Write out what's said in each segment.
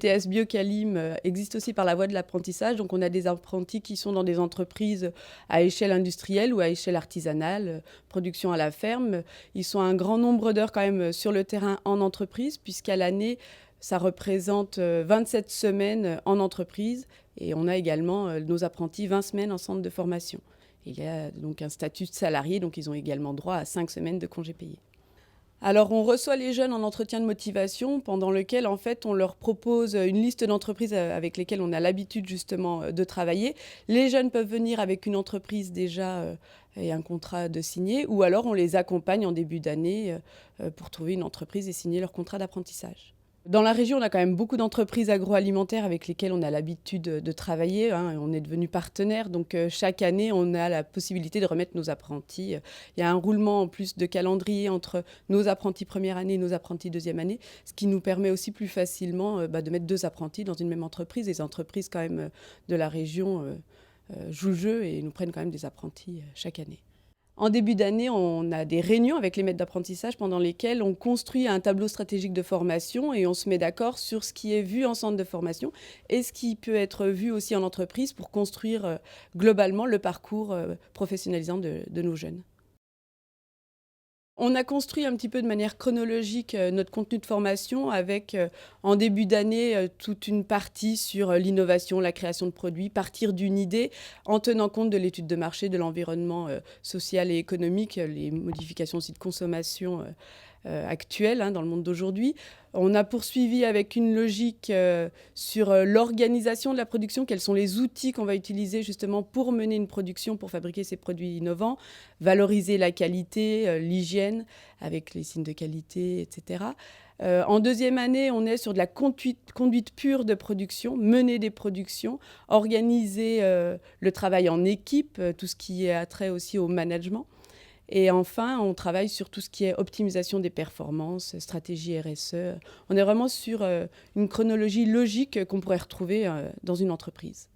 BTS Biocalim existe aussi par la voie de l'apprentissage. Donc, on a des apprentis qui sont dans des entreprises à échelle industrielle ou à échelle artisanale, production à la ferme. Ils sont un grand nombre d'heures quand même sur le terrain en entreprise, puisqu'à l'année, ça représente 27 semaines en entreprise. Et on a également nos apprentis 20 semaines en centre de formation. Il y a donc un statut de salarié, donc ils ont également droit à 5 semaines de congés payés. Alors, on reçoit les jeunes en entretien de motivation, pendant lequel, en fait, on leur propose une liste d'entreprises avec lesquelles on a l'habitude, justement, de travailler. Les jeunes peuvent venir avec une entreprise déjà et un contrat de signer, ou alors on les accompagne en début d'année pour trouver une entreprise et signer leur contrat d'apprentissage. Dans la région, on a quand même beaucoup d'entreprises agroalimentaires avec lesquelles on a l'habitude de travailler, hein. On est devenus partenaires, donc chaque année, on a la possibilité de remettre nos apprentis. Il y a un roulement en plus de calendrier entre nos apprentis première année et nos apprentis deuxième année, ce qui nous permet aussi plus facilement de mettre 2 apprentis dans une même entreprise. Les entreprises quand même de la région jouent le jeu et nous prennent quand même des apprentis chaque année. En début d'année, on a des réunions avec les maîtres d'apprentissage pendant lesquelles on construit un tableau stratégique de formation et on se met d'accord sur ce qui est vu en centre de formation et ce qui peut être vu aussi en entreprise pour construire globalement le parcours professionnalisant de nos jeunes. On a construit un petit peu de manière chronologique notre contenu de formation avec, en début d'année, toute une partie sur l'innovation, la création de produits, partir d'une idée en tenant compte de l'étude de marché, de l'environnement social et économique, les modifications aussi de consommation actuelles dans le monde d'aujourd'hui. On a poursuivi avec une logique sur l'organisation de la production, quels sont les outils qu'on va utiliser justement pour mener une production, pour fabriquer ces produits innovants, valoriser la qualité, l'hygiène avec les signes de qualité, etc. En deuxième année, on est sur de la conduite pure de production, mener des productions, organiser le travail en équipe, tout ce qui est attrait aussi au management. Et enfin, on travaille sur tout ce qui est optimisation des performances, stratégie RSE. On est vraiment sur une chronologie logique qu'on pourrait retrouver dans une entreprise.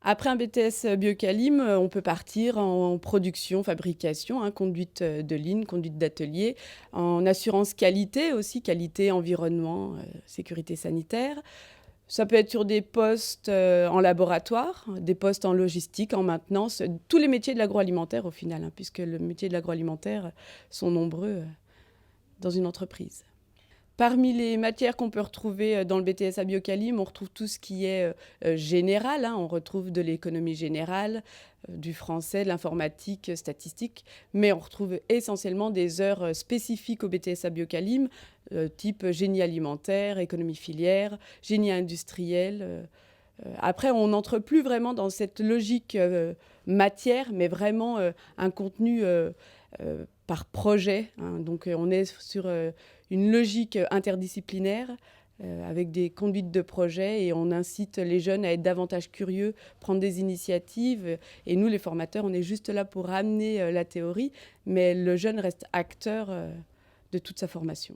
Après un BTS Biocalim, on peut partir en production, fabrication, conduite de ligne, conduite d'atelier, en assurance qualité aussi, qualité, environnement, sécurité sanitaire. Ça peut être sur des postes en laboratoire, des postes en logistique, en maintenance, tous les métiers de l'agroalimentaire au final, puisque les métiers de l'agroalimentaire sont nombreux dans une entreprise. Parmi les matières qu'on peut retrouver dans le BTS à Biocalim, on retrouve tout ce qui est général. On retrouve de l'économie générale, du français, de l'informatique, statistique. Mais on retrouve essentiellement des heures spécifiques au BTS à Biocalim, type génie alimentaire, économie filière, génie industriel. Après, on n'entre plus vraiment dans cette logique matière, mais vraiment un contenu par projet. Donc, on est sur une logique interdisciplinaire avec des conduites de projet et on incite les jeunes à être davantage curieux, prendre des initiatives. Et nous, les formateurs, on est juste là pour amener la théorie, mais le jeune reste acteur de toute sa formation.